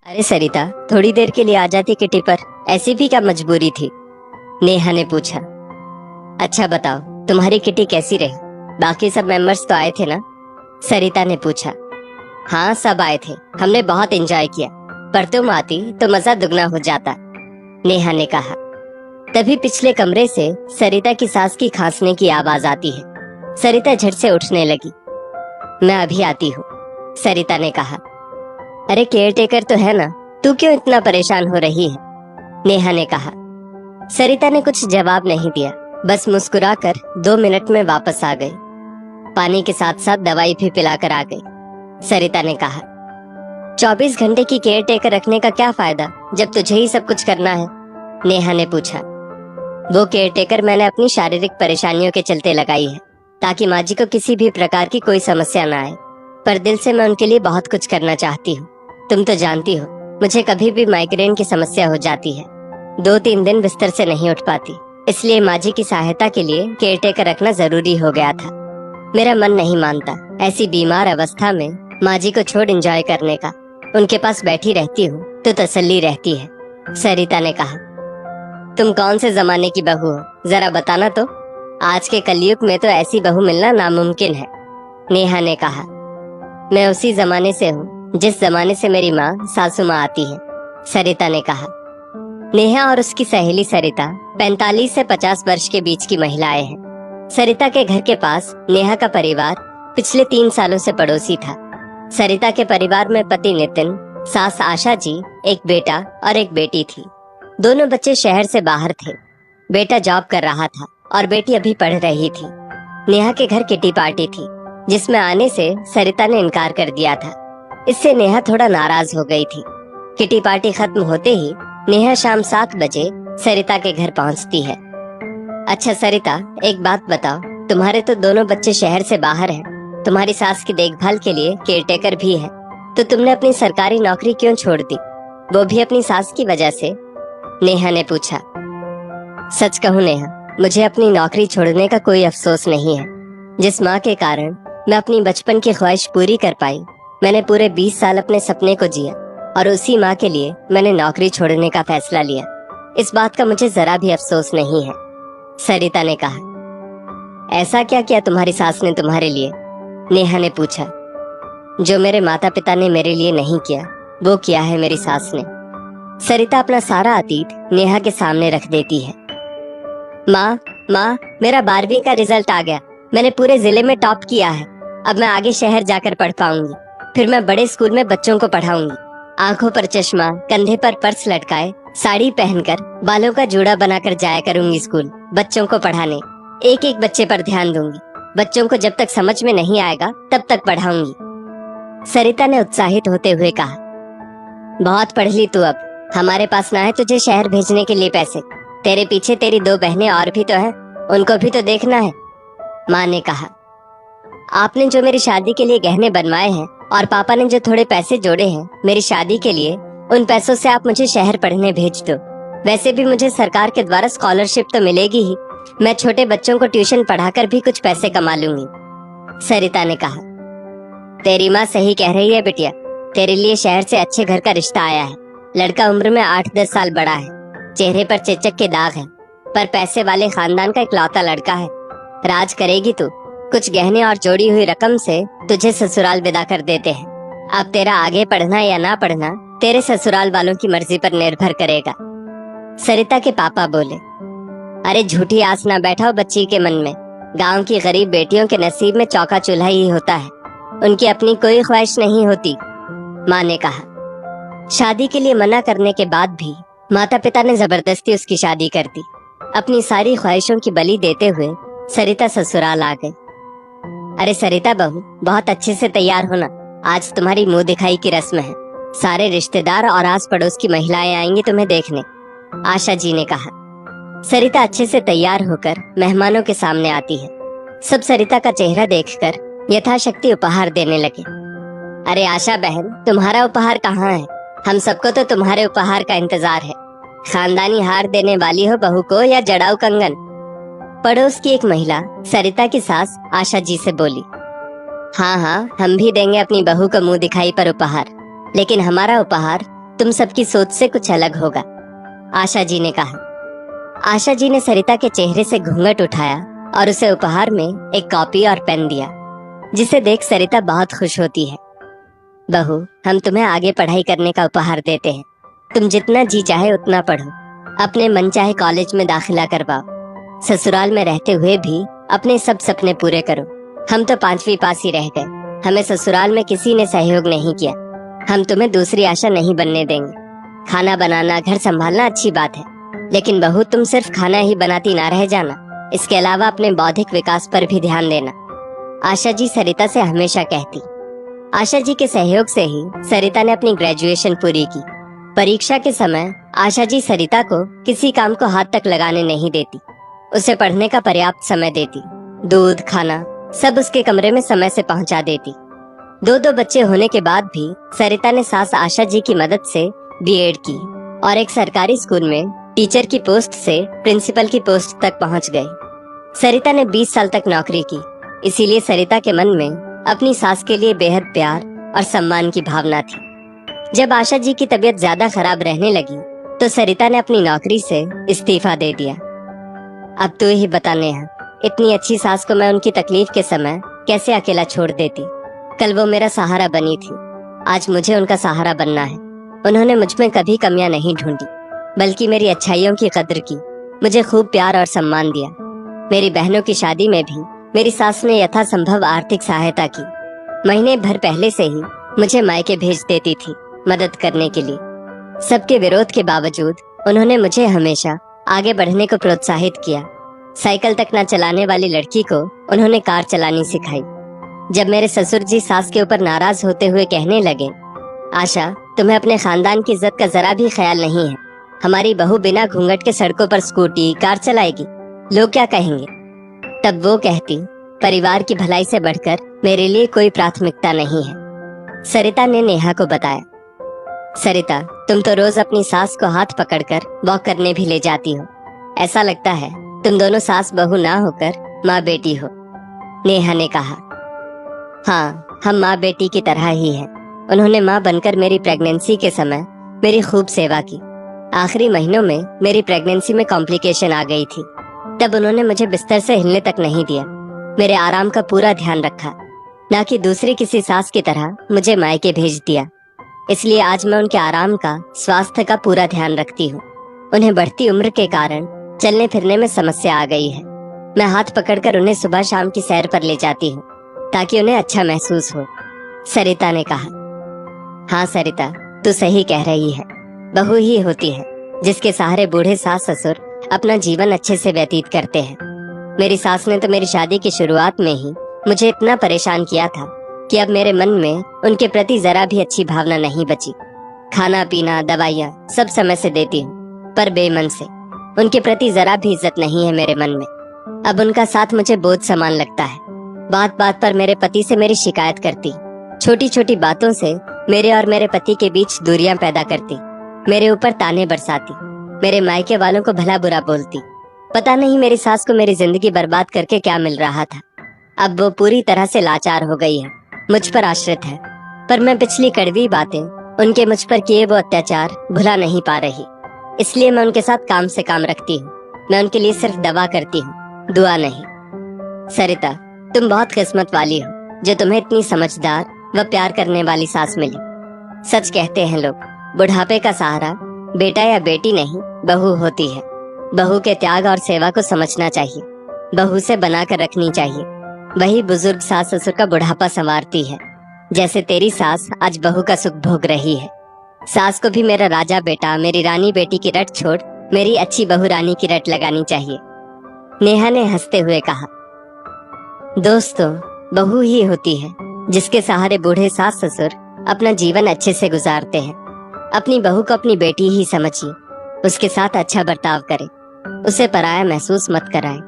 अरे सरिता, थोड़ी देर के लिए आ जाती किटी पर, ऐसी भी क्या मजबूरी थी? नेहा ने पूछा। अच्छा बताओ, तुम्हारी किटी कैसी रही? बाकी सब मेंबर्स तो आए थे ना? सरिता ने पूछा। हाँ, सब आए थे, हमने बहुत एंजॉय किया, पर तुम आती तो मजा दुगना हो जाता, नेहा ने कहा। तभी पिछले कमरे से सरिता की सास की खांसने की आवाज आती है। सरिता झट से उठने लगी। मैं अभी आती हूँ, सरिता ने कहा। अरे केयर टेकर तो है ना, तू क्यों इतना परेशान हो रही है? नेहा ने कहा। सरिता ने कुछ जवाब नहीं दिया, बस मुस्कुराकर 2 मिनट में वापस आ गई। पानी के साथ साथ दवाई भी पिलाकर आ गई। सरिता ने कहा, 24 घंटे की केयर टेकर रखने का क्या फायदा जब तुझे ही सब कुछ करना है? नेहा ने पूछा। वो केयर टेकर मैंने अपनी शारीरिक परेशानियों के चलते लगाई है, ताकि माँ जी को किसी भी प्रकार की कोई समस्या ना आए, पर दिल से मैं उनके लिए बहुत कुछ करना चाहती हूँ। तुम तो जानती हो, मुझे कभी भी माइग्रेन की समस्या हो जाती है, 2-3 दिन बिस्तर से नहीं उठ पाती, इसलिए माँ जी की सहायता के लिए केयर टेकर रखना जरूरी हो गया था। मेरा मन नहीं मानता ऐसी बीमार अवस्था में माँ जी को छोड़ एंजॉय करने का। उनके पास बैठी रहती हूँ तो तसल्ली रहती है, सरिता ने कहा। तुम कौन से जमाने की बहू हो, जरा बताना तो? आज के कलयुग में तो ऐसी बहू मिलना नामुमकिन है, नेहा ने कहा। मैं उसी जमाने से हूँ जिस जमाने से मेरी माँ सासू माँ आती है, सरिता ने कहा। नेहा और उसकी सहेली सरिता 45 से 50 वर्ष के बीच की महिलाएं हैं। सरिता के घर के पास नेहा का परिवार पिछले 3 सालों से पड़ोसी था। सरिता के परिवार में पति नितिन, सास आशा जी, एक बेटा और एक बेटी थी। दोनों बच्चे शहर से बाहर थे। बेटा जॉब कर रहा था और बेटी अभी पढ़ रही थी। नेहा के घर किटी पार्टी थी, जिसमें आने से सरिता ने इनकार कर दिया था। इससे नेहा थोड़ा नाराज हो गई थी। किटी पार्टी खत्म होते ही नेहा शाम 7 बजे सरिता के घर पहुंचती है। अच्छा सरिता, एक बात बताओ, तुम्हारे तो दोनों बच्चे शहर से बाहर हैं, तुम्हारी सास की देखभाल के लिए केयरटेकर भी है, तो तुमने अपनी सरकारी नौकरी क्यों छोड़ दी, वो भी अपनी सास की वजह से? नेहा ने पूछा। सच कहूँ नेहा, मुझे अपनी नौकरी छोड़ने का कोई अफसोस नहीं है। जिस माँ के कारण मैं अपनी बचपन की ख्वाहिश पूरी कर पाई, मैंने पूरे 20 साल अपने सपने को जिया, और उसी माँ के लिए मैंने नौकरी छोड़ने का फैसला लिया। इस बात का मुझे जरा भी अफसोस नहीं है, सरिता ने कहा। ऐसा क्या किया तुम्हारी सास ने तुम्हारे लिए? नेहा ने पूछा। जो मेरे माता पिता ने मेरे लिए नहीं किया, वो किया है मेरी सास ने। सरिता अपना सारा अतीत नेहा के सामने रख देती है। माँ, मेरा 12वीं का रिजल्ट आ गया, मैंने पूरे जिले में टॉप किया है। अब मैं आगे शहर जाकर पढ़ पाऊंगी, फिर मैं बड़े स्कूल में बच्चों को पढ़ाऊंगी। आंखों पर चश्मा, कंधे पर पर्स लटकाए, साड़ी पहनकर, बालों का जूड़ा बनाकर जाया करूंगी स्कूल, बच्चों को पढ़ाने। एक एक बच्चे पर ध्यान दूंगी। बच्चों को जब तक समझ में नहीं आएगा तब तक पढ़ाऊंगी, सरिता ने उत्साहित होते हुए कहा। बहुत पढ़ ली तू, अब हमारे पास ना है तुझे शहर भेजने के लिए पैसे। तेरे पीछे तेरी 2 बहनें और भी तो हैं, उनको भी तो देखना है, माँ ने कहा। आपने जो मेरी शादी के लिए गहने बनवाए हैं और पापा ने जो थोड़े पैसे जोड़े हैं मेरी शादी के लिए, उन पैसों से आप मुझे शहर पढ़ने भेज दो। वैसे भी मुझे सरकार के द्वारा स्कॉलरशिप तो मिलेगी ही, मैं छोटे बच्चों को ट्यूशन पढ़ाकर भी कुछ पैसे कमा लूंगी, सरिता ने कहा। तेरी माँ सही कह रही है बिटिया, तेरे लिए शहर से अच्छे घर का रिश्ता आया है। लड़का उम्र में 8-10 साल बड़ा है, चेहरे पर चेचक के दाग हैं, पर पैसे वाले खानदान का इकलौता लड़का है। राज करेगी तू। कुछ गहने और जोड़ी हुई रकम से तुझे ससुराल विदा कर देते हैं। अब तेरा आगे पढ़ना या ना पढ़ना तेरे ससुराल वालों की मर्जी पर निर्भर करेगा, सरिता के पापा बोले। अरे झूठी आस ना बैठाओ बच्ची के मन में। गांव की गरीब बेटियों के नसीब में चौका चूल्हा ही होता है, उनकी अपनी कोई ख्वाहिश नहीं होती, माँ ने कहा। शादी के लिए मना करने के बाद भी माता पिता ने जबरदस्ती उसकी शादी कर दी। अपनी सारी ख्वाहिशों की बलि देते हुए सरिता ससुराल आ गई। अरे सरिता बहू, बहुत अच्छे से तैयार होना, आज तुम्हारी मुंह दिखाई की रस्म है। सारे रिश्तेदार और आस पड़ोस की महिलाएं आएंगी तुम्हें देखने, आशा जी ने कहा। सरिता अच्छे से तैयार होकर मेहमानों के सामने आती है। सब सरिता का चेहरा देखकर यथाशक्ति उपहार देने लगे। अरे आशा बहन, तुम्हारा उपहार कहाँ है? हम सबको तो तुम्हारे उपहार का इंतजार है। खानदानी हार देने वाली हो बहू को या जड़ाऊ कंगन? पड़ोस की एक महिला सरिता की सास आशा जी से बोली। हाँ, हम भी देंगे अपनी बहू को मुंह दिखाई पर उपहार, लेकिन हमारा उपहार तुम सबकी सोच से कुछ अलग होगा, आशा जी ने कहा। आशा जी ने सरिता के चेहरे से घूंघट उठाया और उसे उपहार में एक कॉपी और पेन दिया, जिसे देख सरिता बहुत खुश होती है। बहू, हम तुम्हें आगे पढ़ाई करने का उपहार देते हैं। तुम जितना जी चाहे उतना पढ़ो, अपने मन चाहे कॉलेज में दाखिला करवाओ। ससुराल में रहते हुए भी अपने सब सपने पूरे करो। हम तो 5वीं पास ही रह गए, हमें ससुराल में किसी ने सहयोग नहीं किया। हम तुम्हें दूसरी आशा नहीं बनने देंगे। खाना बनाना, घर संभालना अच्छी बात है, लेकिन बहू तुम सिर्फ खाना ही बनाती ना रह जाना, इसके अलावा अपने बौद्धिक विकास पर भी ध्यान देना, आशा जी सरिता से हमेशा कहती। आशा जी के सहयोग से ही सरिता ने अपनी ग्रेजुएशन पूरी की। परीक्षा के समय आशा जी सरिता को किसी काम को हाथ तक लगाने नहीं देती, उसे पढ़ने का पर्याप्त समय देती। दूध, खाना सब उसके कमरे में समय से पहुंचा देती। 2 बच्चे होने के बाद भी सरिता ने सास आशा जी की मदद से बीएड की और एक सरकारी स्कूल में टीचर की पोस्ट से प्रिंसिपल की पोस्ट तक पहुंच गई। सरिता ने 20 साल तक नौकरी की, इसीलिए सरिता के मन में अपनी सास के लिए बेहद प्यार और सम्मान की भावना थी। जब आशा जी की तबीयत ज्यादा खराब रहने लगी तो सरिता ने अपनी नौकरी से इस्तीफा दे दिया। अब तू ही बता नेहा, इतनी अच्छी सास को मैं उनकी तकलीफ के समय कैसे अकेला छोड़ देती। कल वो मेरा सहारा बनी थी, आज मुझे उनका सहारा बनना है। उन्होंने मुझ में कभी कमियां नहीं ढूंढी, बल्कि मेरी अच्छाइयों की कद्र की, मुझे खूब प्यार और सम्मान दिया। मेरी बहनों की शादी में भी मेरी सास ने यथासंभव आर्थिक सहायता की। महीने भर पहले से ही मुझे मायके भेज देती थी मदद करने के लिए। सबके विरोध के बावजूद उन्होंने मुझे हमेशा आगे बढ़ने को प्रोत्साहित किया। साइकिल तक न चलाने वाली लड़की को उन्होंने कार चलानी सिखाई। जब मेरे ससुर जी सास के ऊपर नाराज होते हुए कहने लगे, आशा तुम्हें अपने खानदान की इज्जत का जरा भी ख्याल नहीं है, हमारी बहू बिना घूंघट के सड़कों पर स्कूटी कार चलाएगी, लोग क्या कहेंगे। तब वो कहती, परिवार की भलाई से बढ़कर मेरे लिए कोई प्राथमिकता नहीं है। सरिता ने नेहा को बताया, सरिता तुम तो रोज अपनी सास को हाथ पकड़कर वॉक करने भी ले जाती हो, ऐसा लगता है तुम दोनों सास बहू ना होकर माँ बेटी हो। नेहा ने कहा, हाँ हम माँ बेटी की तरह ही हैं। उन्होंने माँ बनकर मेरी प्रेगनेंसी के समय मेरी खूब सेवा की। आखिरी महीनों में मेरी प्रेगनेंसी में कॉम्प्लिकेशन आ गई थी, तब उन्होंने मुझे बिस्तर से हिलने तक नहीं दिया, मेरे आराम का पूरा ध्यान रखा, ना कि दूसरी किसी सास की तरह मुझे मायके भेज दिया। इसलिए आज मैं उनके आराम का, स्वास्थ्य का पूरा ध्यान रखती हूँ। उन्हें बढ़ती उम्र के कारण चलने फिरने में समस्या आ गई है। मैं हाथ पकड़कर उन्हें सुबह शाम की सैर पर ले जाती हूँ ताकि उन्हें अच्छा महसूस हो, सरिता ने कहा। हाँ सरिता, तू सही कह रही है। बहू ही होती है जिसके सहारे बूढ़े सास ससुर अपना जीवन अच्छे से व्यतीत करते हैं। मेरी सास ने तो मेरी शादी की शुरुआत में ही मुझे इतना परेशान किया था कि अब मेरे मन में उनके प्रति जरा भी अच्छी भावना नहीं बची। खाना पीना, दवाइयाँ सब समय से देती हूँ, पर बेमन से। उनके प्रति जरा भी इज्जत नहीं है मेरे मन में। अब उनका साथ मुझे बोझ समान लगता है। बात बात पर मेरे पति से मेरी शिकायत करती, छोटी छोटी बातों से मेरे और मेरे पति के बीच दूरियां पैदा करती, मेरे ऊपर ताने बरसाती, मेरे मायके वालों को भला बुरा बोलती। पता नहीं मेरी सास को मेरी जिंदगी बर्बाद करके क्या मिल रहा था। अब वो पूरी तरह से लाचार हो गई है, मुझ पर आश्रित है, पर मैं पिछली कड़वी बातें, उनके मुझ पर किए वो अत्याचार भुला नहीं पा रही। इसलिए मैं उनके साथ काम से काम रखती हूँ। मैं उनके लिए सिर्फ दवा करती हूँ, दुआ नहीं। सरिता, तुम बहुत किस्मत वाली हो जो तुम्हें इतनी समझदार व प्यार करने वाली सास मिली। सच कहते हैं लोग, बुढ़ापे का सहारा बेटा या बेटी नहीं बहू होती है। बहू के त्याग और सेवा को समझना चाहिए, बहू से बनाकर रखनी चाहिए। वही बुजुर्ग सास ससुर का बुढ़ापा संवारती है, जैसे तेरी सास आज बहू का सुख भोग रही है। सास को भी मेरा राजा बेटा, मेरी रानी बेटी की रट छोड़ मेरी अच्छी बहू रानी की रट लगानी चाहिए, नेहा ने हंसते हुए कहा। दोस्तों, बहू ही होती है जिसके सहारे बूढ़े सास ससुर अपना जीवन अच्छे से गुजारते हैं। अपनी बहू को अपनी बेटी ही समझिए, उसके साथ अच्छा बर्ताव करें, उसे पराया महसूस मत कराएं।